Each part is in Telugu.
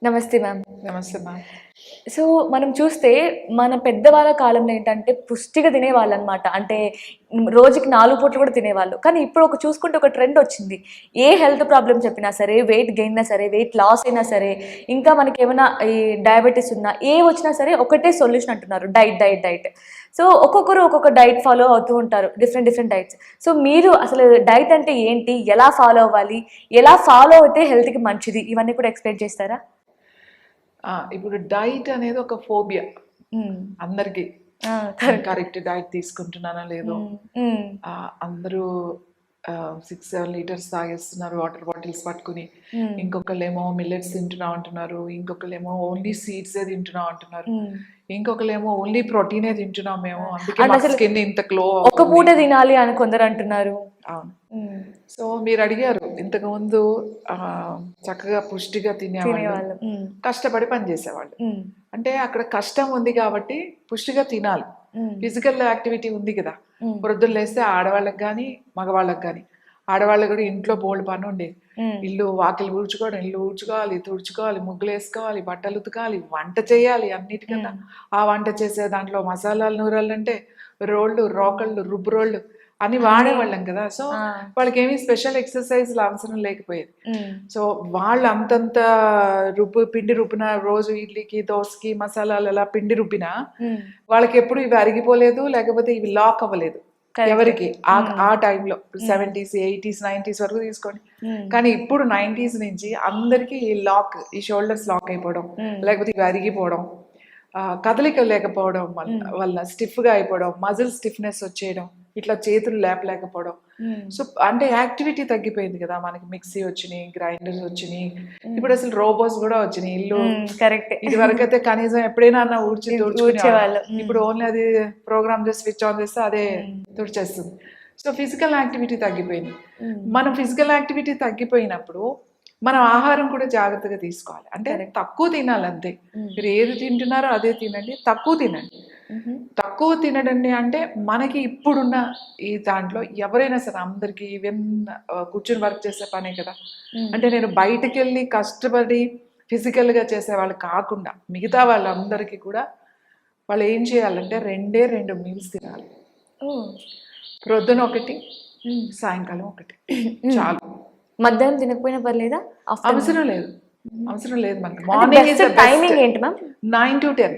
నమస్తే మ్యామ్. నమస్తే మ్యామ్. సో మనం చూస్తే మన పెద్దవాళ్ళ కాలంలో ఏంటంటే పుష్టిగా తినేవాళ్ళు అనమాట. అంటే రోజుకి 4 పూటలు కూడా తినేవాళ్ళు. కానీ ఇప్పుడు చూసుకుంటే ఒక ట్రెండ్ వచ్చింది. ఏ హెల్త్ ప్రాబ్లమ్ చెప్పినా సరే, వెయిట్ గెయిన్ అయినా సరే, వెయిట్ లాస్ అయినా సరే, ఇంకా మనకి ఏమైనా ఈ డయాబెటీస్ ఉన్నా ఏ వచ్చినా సరే ఒకటే సొల్యూషన్ అంటున్నారు, డైట్ డైట్ డైట్. సో ఒక్కొక్కరు ఒక్కొక్క డైట్ ఫాలో అవుతూ ఉంటారు, డిఫరెంట్ డైట్స్. సో మీరు అసలు డైట్ అంటే ఏంటి, ఎలా ఫాలో అవ్వాలి, ఎలా ఫాలో అయితే హెల్త్కి మంచిది, ఇవన్నీ కూడా ఎక్స్ప్లెయిన్ చేస్తారా? ఇప్పుడు డైట్ అనేది ఒక ఫోబియా అందరికి. కరెక్ట్ డైట్ తీసుకుంటున్నానా లేదో, అందరూ 6-7 లీటర్స్ తాగేస్తున్నారు వాటర్ బాటిల్స్ పట్టుకుని. ఇంకొకళ్ళేమో మిల్లెట్స్ తింటున్నా అంటున్నారు, ఇంకొకళ్ళేమో ఓన్లీ సీడ్సే తింటున్నా అంటున్నారు, ఇంకొకళ్ళేమో ఓన్లీ ప్రోటీనే తింటున్నాం మేము, అందుకే స్కిన్ ఇంత గ్లో. ఒక పూట తినాలి అని కొందరు అంటున్నారు. అవును. సో మీరు అడిగారు ఇంతకు ముందు చక్కగా పుష్టిగా తినేవాళ్ళు, కష్టపడి పనిచేసేవాళ్ళు. అంటే అక్కడ కష్టం ఉంది కాబట్టి పుష్టిగా తినాలి. ఫిజికల్ యాక్టివిటీ ఉంది కదా. పొద్దున్న లేస్తే ఆడవాళ్ళకి కానీ మగవాళ్ళకి కానీ, ఆడవాళ్ళకి కూడా ఇంట్లో బోల్డ్ పని ఉండేది. ఇల్లు వాకిలు ఊడ్చుకోవడం, ఇల్లు ఊడ్చుకోవాలి, తుడుచుకోవాలి, ముగ్గులు వేసుకోవాలి, బట్టలు ఉతకాలి, వంట చేయాలి. అన్నిటికన్నా ఆ వంట చేసే దాంట్లో మసాలాలు నూరాలంటే రోళ్ళు, రోకళ్ళు, రుబ్బు రోళ్ళు అని వాడేవాళ్ళం కదా. సో వాళ్ళకి ఏమి స్పెషల్ ఎక్సర్సైజ్లు అవసరం లేకపోయేది. సో వాళ్ళు అంతంత పిండి రుబ్బిన, రోజు ఇడ్లీకి దోసకి మసాలాలు అలా పిండి రుబ్బినా వాళ్ళకి ఎప్పుడు ఇవి అరిగిపోలేదు, లేకపోతే ఇవి లాక్ అవ్వలేదు ఎవరికి. ఆ టైంలో 70s 80s 90s వరకు తీసుకోండి. కానీ ఇప్పుడు 90s నుంచి అందరికి ఈ షోల్డర్స్ లాక్ అయిపోవడం, లేకపోతే ఇవి అరిగిపోవడం, కదలిక లేకపోవడం వల్ల స్టిఫ్గా అయిపోవడం, మజిల్ స్టిఫ్నెస్ వచ్చేయడం, ఇట్లా చేతులు లేపలేకపోవడం. సో అంటే యాక్టివిటీ తగ్గిపోయింది కదా. మనకి మిక్సీ వచ్చినాయి, గ్రైండర్స్ వచ్చినాయి, ఇప్పుడు అసలు రోబోస్ కూడా వచ్చినాయి. ఇల్లు కరెక్ట్. ఇది వరకు అయితే కనీసం ఎప్పుడైనా తుడిచేవాళ్ళు. ఇప్పుడు ఓన్లీ అది ప్రోగ్రామ్ చేసి స్విచ్ ఆన్ చేస్తే అదే తుడిచేస్తుంది. సో ఫిజికల్ యాక్టివిటీ తగ్గిపోయింది. మనం ఫిజికల్ యాక్టివిటీ తగ్గిపోయినప్పుడు మనం ఆహారం కూడా జాగ్రత్తగా తీసుకోవాలి. అంటే తక్కువ తినాలి అంతే. మీరు ఏది తింటున్నారో అదే తినండి, తక్కువ తినండి. తక్కువ తినడండి అంటే మనకి ఇప్పుడున్న ఈ దాంట్లో ఎవరైనా సరే అందరికి ఈవెన్ కూర్చుని వర్క్ చేసే పనే కదా. అంటే నేను బయటకు వెళ్ళి కష్టపడి ఫిజికల్గా చేసే వాళ్ళు కాకుండా మిగతా వాళ్ళందరికీ కూడా వాళ్ళు ఏం చేయాలంటే 2 మీల్స్ తినాలి. ప్రొద్దున ఒకటి, సాయంకాలం ఒకటి చాలు. మధ్యాహ్నం తినకపోయినా పర్లేదా? అవసరం లేదు మనకి. మార్నింగ్ టైమింగ్ ఏంటి మ్యామ్? 9 to 10,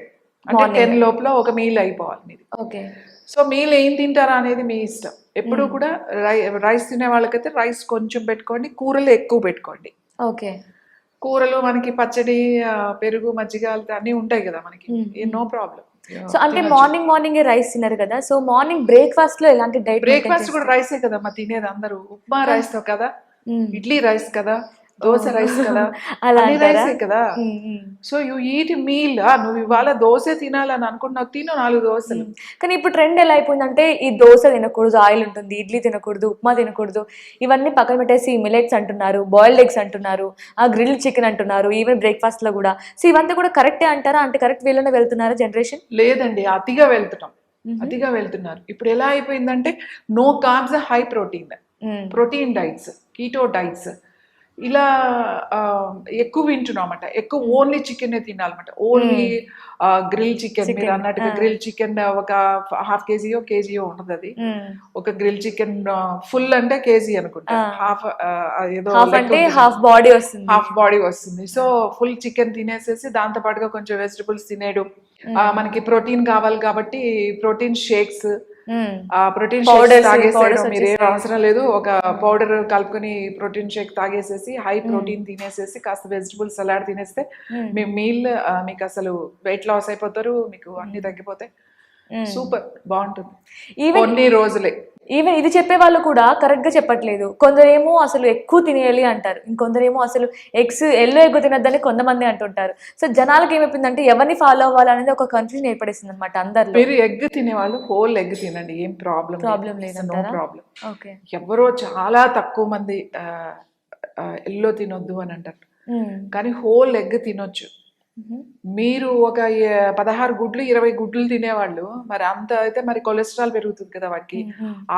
అంటే 10 లోపల ఒక మీల్ అయిపోవాలి మీది. ఓకే. సో మీల్ ఏం తింటారా అనేది మీ ఇష్టం. ఎప్పుడు కూడా రైస్ తినే వాళ్ళకైతే రైస్ కొంచెం పెట్టుకోండి, కూరలు ఎక్కువ పెట్టుకోండి. ఓకే. కూరలు మనకి పచ్చడి, పెరుగు, మజ్జిగ అన్నీ ఉంటాయి కదా మనకి, నో ప్రాబ్లం. సో అంటే మార్నింగ్ రైస్ తిన్నారు కదా. సో మార్నింగ్ బ్రేక్ఫాస్ట్ లో ఎలాంటి డైట్? బ్రేక్ఫాస్ట్ కూడా రైసే కదా మా తినేది అందరూ. ఉప్మా రైస్ తో కదా, ఇడ్లీ రైస్ కదా, దోశ రైస్ కదా, అన్ని రైసే కదా. So you eat meal. నువ్వు ఇవాళ దోశ తినాలని అనుకుంటున్నావు, తిను 4 దోశలు. కానీ ఇప్పుడు ట్రెండ్ ఎలా అయిపోయిందంటే ఈ దోశ తినకూడదు, ఆయిల్ ఉంటుంది, ఇడ్లీ తినకూడదు, ఉప్మా తినకూడదు, ఇవన్నీ పక్కన పెట్టేసి మిల్లెట్స్ అంటున్నారు, బాయిల్డ్ ఎగ్స్ అంటున్నారు, గ్రిల్ చికెన్ అంటున్నారు, ఈవెన్ బ్రేక్ఫాస్ట్ లో కూడా. సో ఇవంతా కూడా కరెక్టే అంటారా? అంటే కరెక్ట్ వేలోనే వెళ్తున్నారా జనరేషన్? లేదండి, అతిగా వెళ్తున్నారు. ఇప్పుడు ఎలా అయిపోయిందంటే no carbs, high protein diets, keto diets ఇలా ఎక్కువ వింటున్నామట. ఎక్కువ ఓన్లీ చికెన్ తినాలన్నమాట. ఓన్లీ గ్రిల్ చికెన్, మీరు అన్నట్టుగా గ్రిల్ చికెన్ ఒక ½ కేజీయో ఉంటుంది. అది ఒక గ్రిల్ చికెన్ ఫుల్ అంటే కేజీ అనుకుంటా, హాఫ్ ఏదో హాఫ్ బాడీ వస్తుంది. సో ఫుల్ చికెన్ తినేసేసి దాంతో పాటుగా కొంచెం వెజిటబుల్స్ తినేయడం. మనకి ప్రోటీన్ కావాలి కాబట్టి ప్రోటీన్ షేక్స్, ప్రోటీన్ షేక్స్ తాగేసేయడం. మీరు ఏం అవసరం లేదు, ఒక పౌడర్ కలుపుకొని ప్రోటీన్ షేక్ తాగేసేసి హై ప్రోటీన్ తినేసేసి కాస్త వెజిటబుల్ సలాడ్ తినేస్తే మీ మీల్ మీకు అసలు వెయిట్ లాస్ అయిపోతారు, మీకు అన్ని తగ్గిపోతాయి. సూపర్, బాగుంటుంది కొన్ని రోజులే. ఈవెన్ ఇది చెప్పే వాళ్ళు కూడా కరెక్ట్ గా చెప్పట్లేదు. కొందరేమో అసలు ఎక్కువ తినేయాలి అంటారు, ఇంకొందరేమో అసలు ఎల్లో ఎగ్ తినద్దని కొంతమంది అంటుంటారు. సో జనాలకి ఏమైపోయిందంటే ఎవరిని ఫాలో అవ్వాలనేది ఒక కన్ఫ్యూజన్ ఏర్పడేసింది అనమాట అందరిలో. మీరు ఎగ్ తినేవాళ్ళు హోల్ ఎగ్ తినండి, ఏం ప్రాబ్లం లేదు, నో ప్రాబ్లం. ఎవరో చాలా తక్కువ మంది ఎల్లో తినొద్దు అని అంటారు, కానీ హోల్ ఎగ్ తినొచ్చు. మీరు ఒక 16 గుడ్లు 20 గుడ్లు తినేవాళ్ళు మరి అంత అయితే మరి కొలెస్ట్రాల్ పెరుగుతుంది కదా వాటికి.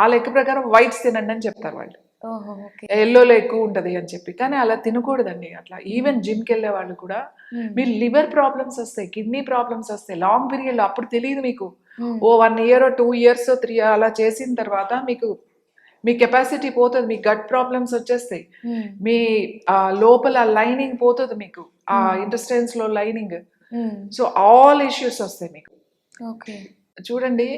ఆ లెక్క ప్రకారం వైట్స్ తినండి అని చెప్తారు వాళ్ళు. ఎల్లోలో ఎక్కువ ఉంటది అని చెప్పి. కానీ అలా తినకూడదండి. అట్లా ఈవెన్ జిమ్కి వెళ్ళే వాళ్ళు కూడా మీరు లివర్ ప్రాబ్లమ్స్ వస్తాయి, కిడ్నీ ప్రాబ్లమ్స్ వస్తాయి లాంగ్ పీరియడ్ లో. అప్పుడు తెలియదు మీకు. ఓ 1 year 2 years 3 అలా చేసిన తర్వాత మీకు మీ కెపాసిటీ పోతుంది, మీ గట్ ప్రాబ్లమ్స్ వచ్చేస్తాయి, మీ లోపల లైనింగ్ పోతుంది మీకు, ఆ ఇంటెస్టైన్స్ లో లైనింగ్. సో ఆల్ ఇష్యూస్ వస్తాయి మీకు. చూడండి,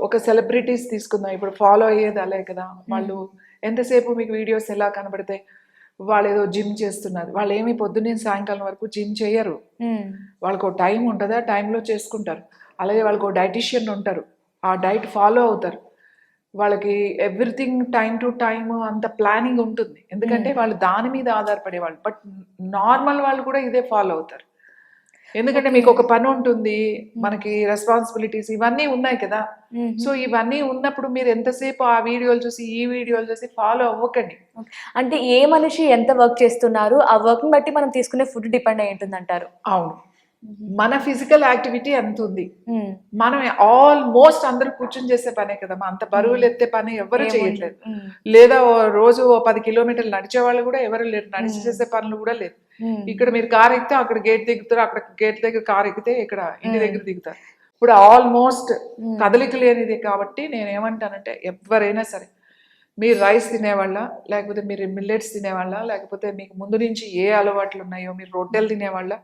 ఒక సెలబ్రిటీస్ తీసుకుందాం, ఇప్పుడు ఫాలో అయ్యేది అలే కదా. వాళ్ళు ఎంతసేపు మీకు వీడియోస్ ఎలా కనబడతాయి, వాళ్ళు ఏదో జిమ్ చేస్తున్నారు. వాళ్ళు ఏమి పొద్దున్నే సాయంకాలం వరకు జిమ్ చేయరు. వాళ్ళకు టైం ఉంటుంది, ఆ టైంలో చేసుకుంటారు. అలాగే వాళ్ళకు డైటీషియన్ ఉంటారు, ఆ డైట్ ఫాలో అవుతారు. వాళ్ళకి ఎవ్రీథింగ్ టైం టు టైమ్ అంత ప్లానింగ్ ఉంటుంది, ఎందుకంటే వాళ్ళు దాని మీద ఆధారపడే వాళ్ళు. బట్ నార్మల్ వాళ్ళు కూడా ఇదే ఫాలో అవుతారు, ఎందుకంటే మీకు ఒక పని ఉంటుంది, మనకి రెస్పాన్సిబిలిటీస్ ఇవన్నీ ఉన్నాయి కదా. సో ఇవన్నీ ఉన్నప్పుడు మీరు ఎంతసేపు ఆ వీడియోలు చూసి ఈ వీడియోలు చూసి ఫాలో అవ్వకండి. అంటే ఏ మనిషి ఎంత వర్క్ చేస్తున్నారు, ఆ వర్క్ ని బట్టి మనం తీసుకునే ఫుడ్ డిపెండ్ అయి ఉంటుంది అంటారు. అవును, మన ఫిజికల్ యాక్టివిటీ ఎంత ఉంది. మనం ఆల్మోస్ట్ అందరూ కూర్చొని చేసే పనే కదా, అంత బరువులు ఎత్తే పని ఎవరు చేయట్లేదు. లేదా రోజు 10 kilometers నడిచే వాళ్ళు కూడా ఎవరు లేరు, నడిచి చేసే పనులు కూడా లేదు. ఇక్కడ మీరు కార్ ఎక్కితే అక్కడ గేట్ దిగుతారు, అక్కడ గేట్ దగ్గర కార్ ఎక్కితే ఇక్కడ ఇంటి దగ్గర దిగుతారు. ఇప్పుడు ఆల్మోస్ట్ కదలిక లేనిది. కాబట్టి నేను ఏమంటానంటే ఎవరైనా సరే, మీరు రైస్ తినేవాళ్ళ, లేకపోతే మీరు మిల్లెట్స్ తినేవాళ్ళ, లేకపోతే మీకు ముందు నుంచి ఏ అలవాట్లు ఉన్నాయో, మీరు రొట్టెలు తినేవాళ్ళ,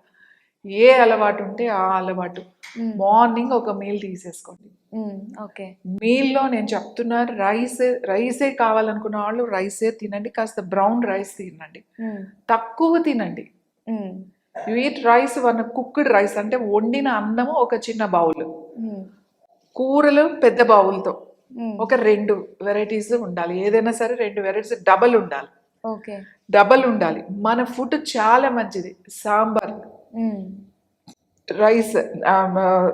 ఏ అలవాటు ఉంటే ఆ అలవాటు మార్నింగ్ ఒక మీల్ తీసేసుకోండి. మీల్లో నేను చెప్తున్నా, రైసే కావాలనుకున్న వాళ్ళు రైసే తినండి, కాస్త బ్రౌన్ రైస్ తినండి, తక్కువ తినండి. You eat rice, cooked rice అంటే వండిన అన్నము ఒక చిన్న బౌల్, కూరలు పెద్ద బౌల్తో ఒక 2 varieties ఉండాలి. ఏదైనా సరే 2 varieties డబల్ ఉండాలి. డబల్ ఉండాలి. మన ఫుడ్ చాలా మంచిది. సాంబార్ రైస్,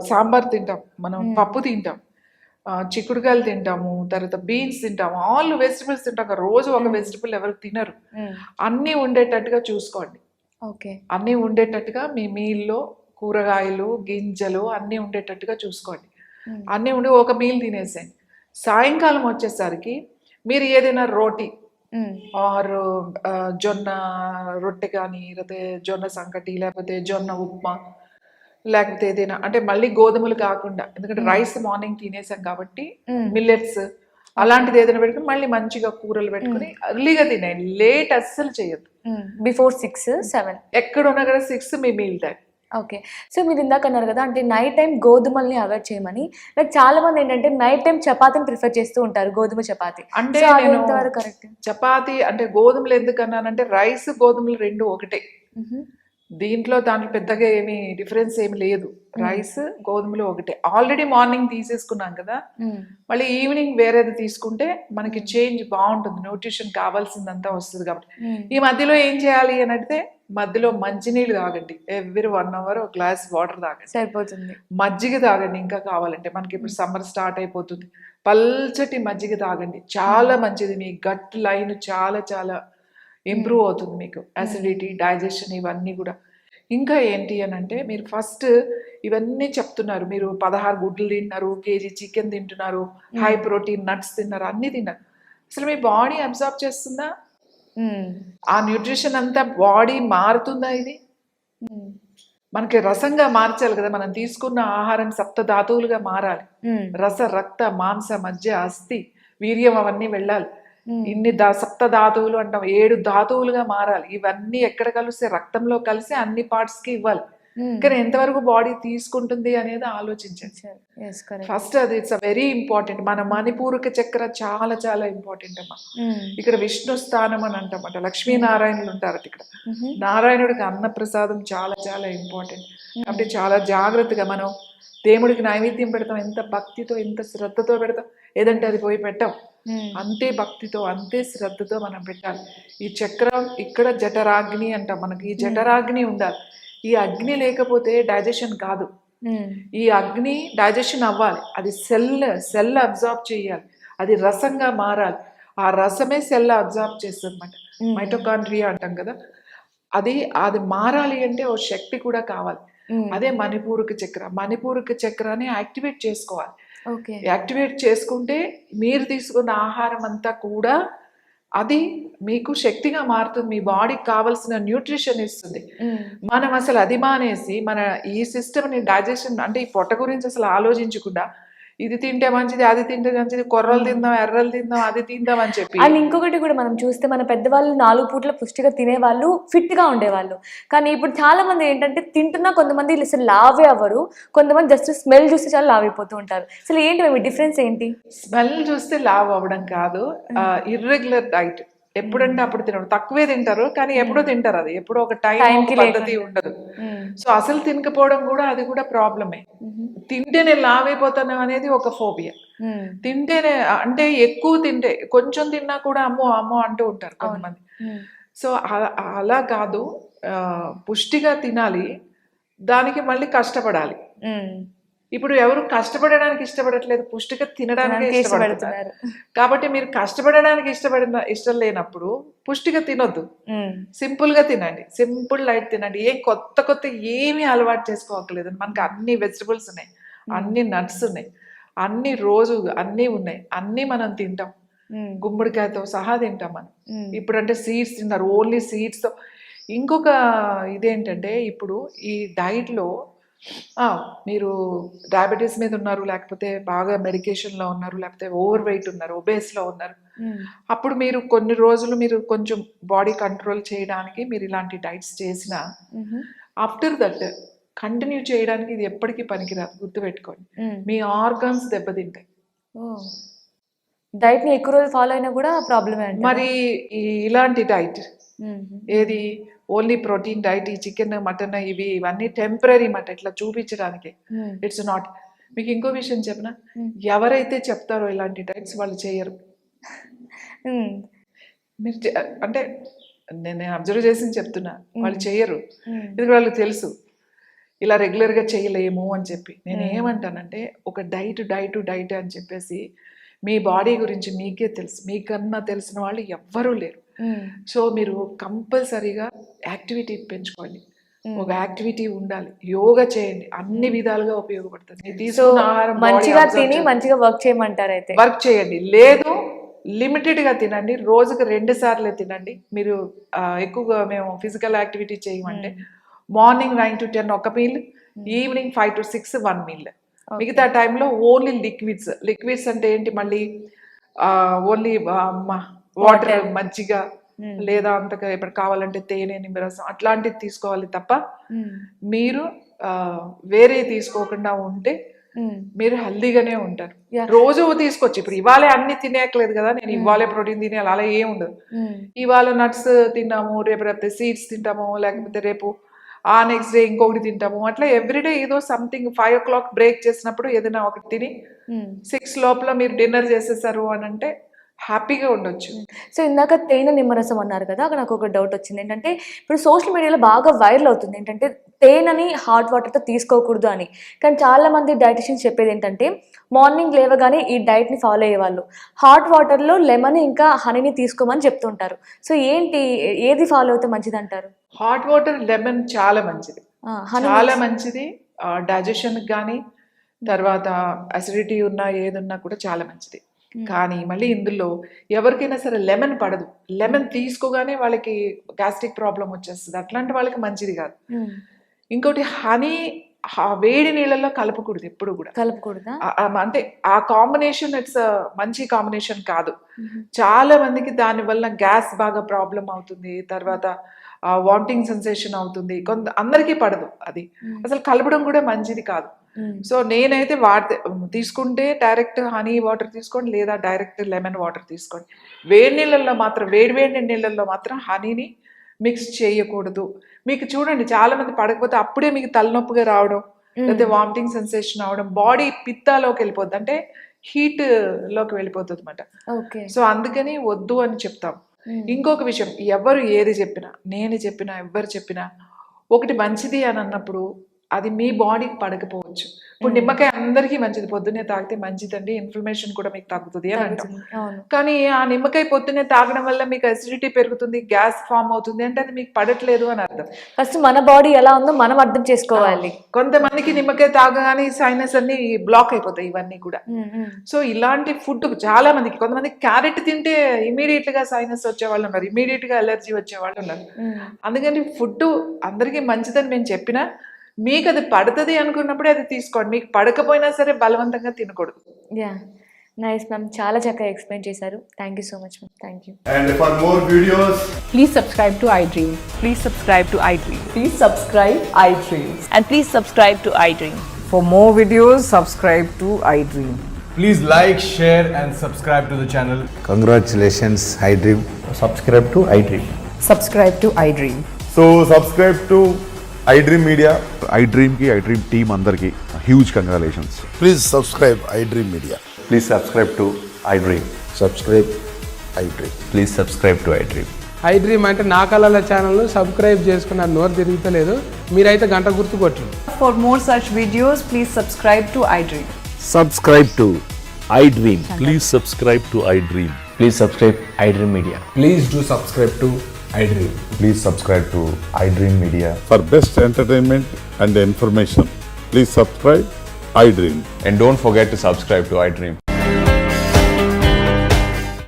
సాంబార్ తింటాం మనం, పప్పు తింటాం, చిక్కుడుకాయలు తింటాము, తర్వాత బీన్స్ తింటాము, ఆల్ వెజిటబుల్స్ తింటాం. రోజు ఒక వెజిటబుల్ ఎవరు తినరు. అన్నీ ఉండేటట్టుగా చూసుకోండి. అన్నీ ఉండేటట్టుగా మీ మీల్లో కూరగాయలు గింజలు అన్నీ ఉండేటట్టుగా చూసుకోండి. అన్నీ ఉండి ఒక మీల్ తినేసేయండి. సాయంకాలం వచ్చేసరికి మీరు ఏదైనా రోటీ ఆర్ జొన్న రొట్టె కానీ, లేకపోతే జొన్న సంకటి, లేకపోతే జొన్న ఉప్మా, లేకపోతే ఏదైనా అంటే మళ్ళీ గోధుమలు కాకుండా, ఎందుకంటే రైస్ మార్నింగ్ తినేసాం కాబట్టి మిల్లెట్స్ అలాంటిది ఏదైనా పెట్టుకుని మళ్ళీ మంచిగా కూరలు పెట్టుకుని ఎర్లీగా తినేయండి. లేట్ అస్సలు చేయొద్దు. బిఫోర్ 6, 7 ఎక్కడ ఉన్నా కదా 6 మీ మీల్ టైం. సో మీరు ఇందాక అన్నారు కదా, అంటే నైట్ టైం గోధుమల్ని అవాయిడ్ చేయమని. లైక్ చాలా మంది ఏంటంటే నైట్ టైం చపాతీని ప్రిఫర్ చేస్తూ ఉంటారు, గోధుమ చపాతీ. అంటే కరెక్ట్ చపాతీ అంటే గోధుమలు ఎందుకు అన్నానంటే, రైస్ గోధుమలు 2 ఒకటే. దీంట్లో దాంట్లో పెద్దగా ఏమి డిఫరెన్స్ ఏమి లేదు. రైస్ గోధుమలు ఒకటే. ఆల్రెడీ మార్నింగ్ తీసేసుకున్నాం కదా, మళ్ళీ ఈవినింగ్ వేరేది తీసుకుంటే మనకి చేంజ్ బాగుంటుంది, న్యూట్రిషన్ కావాల్సిందంతా వస్తుంది. కాబట్టి ఈ మధ్యలో ఏం చేయాలి అని అంటే, మధ్యలో మంచినీళ్ళు తాగండి. ఎవ్రీ 1 hour ఒక గ్లాస్ వాటర్ తాగండి, సరిపోతుంది. మజ్జిగ తాగండి ఇంకా కావాలంటే, మనకి ఇప్పుడు సమ్మర్ స్టార్ట్ అయిపోతుంది. పల్చటి మజ్జిగ తాగండి, చాలా మంచిది. మీ గట్ లైన్ చాలా చాలా ఇంప్రూవ్ అవుతుంది. మీకు అసిడిటీ, డైజెషన్ ఇవన్నీ కూడా. ఇంకా ఏంటి అని అంటే, మీరు ఫస్ట్ ఇవన్నీ చెప్తున్నారు, మీరు 16 గుడ్లు తింటున్నారు, kg చికెన్ తింటున్నారు, హై ప్రోటీన్ నట్స్ తిన్నారు, అన్నీ తిన్నారు. అసలు మీ బాడీ అబ్జార్బ్ చేస్తుందా? ఆ న్యూట్రిషన్ అంతా బాడీ మారుతుందా? ఇది మనకి రసంగా మార్చాలి కదా. మనం తీసుకున్న ఆహారం సప్త ధాతువులుగా మారాలి. రస, రక్త, మాంస, మజ్జ, అస్థి, వీర్యం అవన్నీ వెళ్ళాలి. ఇన్ని సప్త ధాతువులు అంటాం, 7 ధాతువులుగా మారాలి. ఇవన్నీ ఎక్కడ కలిస్తే రక్తంలో కలిసి అన్ని పార్ట్స్ కి ఇవ్వాలి. కానీ ఎంతవరకు బాడీ తీసుకుంటుంది అనేది ఆలోచించండి ఫస్ట్. అది ఇట్స్ వెరీ ఇంపార్టెంట్. మన మణిపూరక చక్ర చాలా చాలా ఇంపార్టెంట్ అమ్మా. ఇక్కడ విష్ణు స్థానం అని అంటామట, లక్ష్మీనారాయణులు ఉంటారట ఇక్కడ. నారాయణుడికి అన్నప్రసాదం చాలా చాలా ఇంపార్టెంట్. కాబట్టి చాలా జాగ్రత్తగా మనం దేవుడికి నైవేద్యం పెడతాం, ఎంత భక్తితో ఎంత శ్రద్ధతో పెడతాం. ఏదంటే అది పోయి పెట్టాం, అంతే భక్తితో అంతే శ్రద్ధతో మనం పెట్టాలి. ఈ చక్రం ఇక్కడ జఠరాగ్ని అంటాం, మనకి ఈ జఠరాగ్ని ఉండాలి. ఈ అగ్ని లేకపోతే డైజెషన్ కాదు. ఈ అగ్ని డైజెషన్ అవ్వాలి, అది సెల్ అబ్జార్బ్ చేయాలి, అది రసంగా మారాలి. ఆ రసమే సెల్ అబ్జార్బ్ చేస్తుంది అన్నమాట. మైటోకాండ్రియా అంటాం కదా, అది అది మారాలి అంటే ఓ శక్తి కూడా కావాలి. అదే మణిపూరక చక్ర. మణిపూరక చక్రాన్ని యాక్టివేట్ చేసుకోవాలి. ఓకే. యాక్టివేట్ చేసుకుంటే మీరు తీసుకున్న ఆహారం అంతా కూడా అది మీకు శక్తిగా మారుతుంది. మీ బాడీకి కావాల్సిన న్యూట్రిషన్ ఇస్తుంది. మనం అసలు అది మానేసి మన ఈ సిస్టమ్ని డైజెషన్ అంటే ఈ పొట్ట గురించి అసలు ఆలోచించకుండా ఇది తింటే మంచిది, అది తింటే మంచిది, కొర్రలు తిందాం, ఎర్రలు తిందాం, అది తిందాం అని చెప్పి. అండ్ ఇంకొకటి కూడా మనం చూస్తే మన పెద్దవాళ్ళు 4 పూట్ల పుష్టిగా తినేవాళ్ళు, ఫిట్గా ఉండేవాళ్ళు. కానీ ఇప్పుడు చాలా మంది ఏంటంటే తింటున్నా కొంతమంది అసలు లావే అవ్వరు, కొంతమంది జస్ట్ స్మెల్ చూస్తే చాలా లావ్ అయిపోతూ ఉంటారు. అసలు ఏంటి మీ డిఫరెన్స్ ఏంటి? స్మెల్ చూస్తే లావ్ అవ్వడం కాదు, ఇర్రెగ్యులర్ డైట్. ఎప్పుడంటే అప్పుడు తినడం, తక్కువే తింటారు కానీ ఎప్పుడో తింటారు. అది ఎప్పుడో ఒక టైం పద్ధతి ఉండదు. సో అసలు తినకపోవడం కూడా అది కూడా ప్రాబ్లమే. తింటేనే లావ్ అయిపోతాను అనేది ఒక ఫోబియా. తింటేనే అంటే ఎక్కువ తింటే కొంచెం తిన్నా కూడా అమ్మో అమ్మో అంటూ ఉంటారు కొంతమంది. సో అలా కాదు, పుష్టిగా తినాలి, దానికి మళ్ళీ కష్టపడాలి. ఇప్పుడు ఎవరు కష్టపడడానికి ఇష్టపడట్లేదు, పుష్టిగా తినడానికి ఇష్టపడుతున్నారు. కాబట్టి మీరు కష్టపడడానికి ఇష్టం లేనప్పుడు పుష్టిగా తినొద్దు, సింపుల్ గా తినండి, సింపుల్ లైట్ తినండి. ఏం కొత్త ఏమీ అలవాటు చేసుకోవట్లేదు. మనకి అన్ని వెజిటబుల్స్ ఉన్నాయి, అన్ని నట్స్ ఉన్నాయి, అన్ని రోజు అన్నీ ఉన్నాయి, అన్నీ మనం తింటాం. గుమ్మడికాయతో సహా తింటాం మనం. ఇప్పుడంటే సీడ్స్ తిన్నారు, ఓన్లీ సీడ్స్ తో. ఇంకొక ఇదేంటంటే ఇప్పుడు ఈ డైట్ లో మీరు డయాబెటీస్ మీద ఉన్నారు, లేకపోతే బాగా మెడికేషన్లో ఉన్నారు, లేకపోతే ఓవర్ వెయిట్ ఉన్నారు, ఒబేస్లో ఉన్నారు, అప్పుడు మీరు కొన్ని రోజులు మీరు కొంచెం బాడీ కంట్రోల్ చేయడానికి మీరు ఇలాంటి డైట్స్ చేసిన ఆఫ్టర్ దట్ కంటిన్యూ చేయడానికి ఇది ఎప్పటికీ పనికిరాదు, గుర్తుపెట్టుకోండి. మీ ఆర్గన్స్ దెబ్బతింటాయి. డైట్ని ఎక్కువ రోజులు ఫాలో అయినా కూడా ప్రాబ్లమే. మరి ఇలాంటి డైట్ ఏది ఓన్లీ ప్రోటీన్ డైట్, ఈ చికెన్ మటన్ ఇవన్నీ టెంపరీ మాట, ఇట్లా చూపించడానికి. It's not. మీకు ఇంకో విషయం చెప్పనా, ఎవరైతే చెప్తారో ఇలాంటి డైట్స్ వాళ్ళు చేయరు. మీరు అంటే నేను అబ్జర్వ్ చేసి చెప్తున్నా, వాళ్ళు చేయరు. ఇది వాళ్ళకి తెలుసు ఇలా రెగ్యులర్గా చేయలేము అని చెప్పి. నేను ఏమంటానంటే ఒక డైట్ అని చెప్పేసి మీ బాడీ గురించి మీకే తెలుసు, మీకన్నా తెలిసిన వాళ్ళు ఎవ్వరూ లేరు. సో మీరు కంపల్సరీగా యాక్టివిటీ పెంచుకోండి, ఒక యాక్టివిటీ ఉండాలి, యోగా చేయండి, అన్ని విధాలుగా ఉపయోగపడుతుంది. తీసుకున్న ఆహారం మంచిగా తిని మంచిగా వర్క్ చేయమంటారు. అయితే వర్క్ చేయండి, లేదు లిమిటెడ్గా తినండి, రోజుకి 2 సార్లే తినండి. మీరు ఎక్కువగా మేము ఫిజికల్ యాక్టివిటీ చేయమంటే మార్నింగ్ 9 to 10 ఒక మీల్, ఈవినింగ్ 5 to 6 1 మీల్. మిగతా టైంలో ఓన్లీ లిక్విడ్స్ అంటే ఏంటి, మళ్ళీ ఓన్లీ వాటర్, మజ్జిగ, లేదా అంతగా ఇప్పుడు కావాలంటే తేనె, నిమ్మరసం అట్లాంటివి తీసుకోవాలి తప్ప మీరు వేరే తీసుకోకుండా ఉంటే మీరు హెల్దీగానే ఉంటారు. రోజు తీసుకోవచ్చు. ఇప్పుడు ఇవాళే అన్ని తినేయట్లేదు కదా, నేను ఇవాళే ప్రోటీన్ తినేయాలి అలా ఏం ఉండదు. ఇవాళ నట్స్ తిన్నాము, రేపు సీడ్స్ తింటాము, లేకపోతే రేపు నెక్స్ట్ డే ఇంకొకటి తింటాము, అట్లా ఎవ్రీడే ఏదో సంథింగ్. 5 o'clock బ్రేక్ చేసినప్పుడు ఏదైనా ఒకటి తిని 6 లోపల మీరు డిన్నర్ చేసేసారు అని అంటే హ్యాపీగా ఉండొచ్చు. సో ఇందాక తేనె నిమ్మరసం అన్నారు కదా, అక్కడ నాకు ఒక డౌట్ వచ్చింది. ఏంటంటే ఇప్పుడు సోషల్ మీడియాలో బాగా వైరల్ అవుతుంది ఏంటంటే తేనెని హాట్ వాటర్తో తీసుకోకూడదు అని. కానీ చాలా మంది డైటిషియన్స్ చెప్పేది ఏంటంటే మార్నింగ్ లేవగానే ఈ డైట్ని ఫాలో అయ్యేవాళ్ళు హాట్ వాటర్లో లెమన్ ఇంకా హనీని తీసుకోమని చెప్తుంటారు. సో ఏంటి, ఏది ఫాలో అయితే మంచిది అంటారు? హాట్ వాటర్, లెమన్ చాలా మంచిది, చాలా మంచిది. డైజెషన్కి కానీ, తర్వాత అసిడిటీ ఉన్నా ఏదున్నా కూడా చాలా మంచిది. కానీ మళ్ళీ ఇందులో ఎవరికైనా సరే లెమన్ పడదు, లెమన్ తీసుకోగానే వాళ్ళకి గ్యాస్ట్రిక్ ప్రాబ్లం వచ్చేస్తుంది, అట్లాంటి వాళ్ళకి మంచిది కాదు. ఇంకోటి హనీ వేడి నీళ్ళల్లో కలపకూడదు, ఎప్పుడు కూడా కలపకూడదు. అంటే ఆ కాంబినేషన్ ఇట్స్ మంచి కాంబినేషన్ కాదు. చాలా మందికి దానివల్ల గ్యాస్ బాగా ప్రాబ్లం అవుతుంది, తర్వాత వామిటింగ్ సెన్సేషన్ అవుతుంది, అందరికీ పడదు అది. అసలు కలపడం కూడా మంచిది కాదు. సో నేనైతే తీసుకుంటే డైరెక్ట్ హనీ వాటర్ తీసుకోండి, లేదా డైరెక్ట్ లెమన్ వాటర్ తీసుకోండి. వేడి నీళ్ళల్లో మాత్రం, వేడి నీళ్ళల్లో మాత్రం హనీని మిక్స్ చేయకూడదు. మీకు చూడండి చాలా మంది పడకపోతే అప్పుడే మీకు తలనొప్పిగా రావడం, లేకపోతే వామిటింగ్ సెన్సేషన్ అవడం, బాడీ పిత్తాలోకి వెళ్ళిపోద్ది, అంటే హీట్ లోకి వెళ్ళిపోతుంది అనమాట. సో అందుకని వద్దు అని చెప్తాం. ఇంకొక విషయం, ఎవరు ఏది చెప్పినా, నేను చెప్పినా, ఎవరు చెప్పినా ఒకటి మంచిది అని అన్నప్పుడు అది మీ బాడీకి పడకపోవచ్చు. ఇప్పుడు నిమ్మకాయ అందరికీ మంచిది, పొద్దున్నే తాగితే మంచిదండి, ఇన్ఫ్లమేషన్ కూడా మీకు తగ్గుతుంది అని అంటాం. అవును. కానీ ఆ నిమ్మకాయ పొద్దున్నే తాగడం వల్ల మీకు అసిడిటీ పెరుగుతుంది, గ్యాస్ ఫామ్ అవుతుంది అంటే అది మీకు పడట్లేదు అని అర్థం. ఫస్ట్ మన బాడీ ఎలా ఉందో మనం అర్థం చేసుకోవాలి. కొంతమందికి నిమ్మకాయ తాగగానే సైనస్ అన్ని బ్లాక్ అయిపోతాయి ఇవన్నీ కూడా. సో ఇలాంటి ఫుడ్ చాలా మందికి, కొంతమంది క్యారెట్ తింటే ఇమీడియట్ గా సైనస్ వచ్చే వాళ్ళు ఉన్నారు, ఇమీడియట్ గా అలర్జీ వచ్చే వాళ్ళు ఉన్నారు. అందుకని ఫుడ్ అందరికీ మంచిదని మేము చెప్పినా మీకు అది పడుతుంది అనుకున్నప్పుడే అది తీసుకోండి, మీకు పడకపోయినా సరే బలవంతంగా తినకూడదు. యా, నైస్ మ్యామ్, చాలా చక్కగా ఎక్స్ప్లెయిన్ చేశారు. Thank you so much ma'am. Thank you. And for more videos, Please subscribe to iDream. Please subscribe to iDream. Please subscribe iDream. And please subscribe to iDream. For more videos, subscribe to iDream. please like, share and subscribe to the channel. Congratulations, iDream. subscribe to iDream. Subscribe to iDream. So subscribe to iDream Media. iDream की iDream team अंदर की huge congratulations. Please subscribe iDream Media. Please subscribe to iDream. Subscribe iDream. Please subscribe to iDream. iDream అంటే నా కళల ఛానల్ను సబ్స్క్రైబ్ చేసుకున్న నోరు తిరుగుతలేదు, మీరైతే గంట గుర్తు కొట్టండి. For more such videos, please subscribe to iDream. Subscribe to iDream. Please subscribe to iDream. Please subscribe iDream Media. Please do subscribe to iDream. Please subscribe to iDream Media. For best entertainment and information, please subscribe iDream. And don't forget to subscribe to iDream.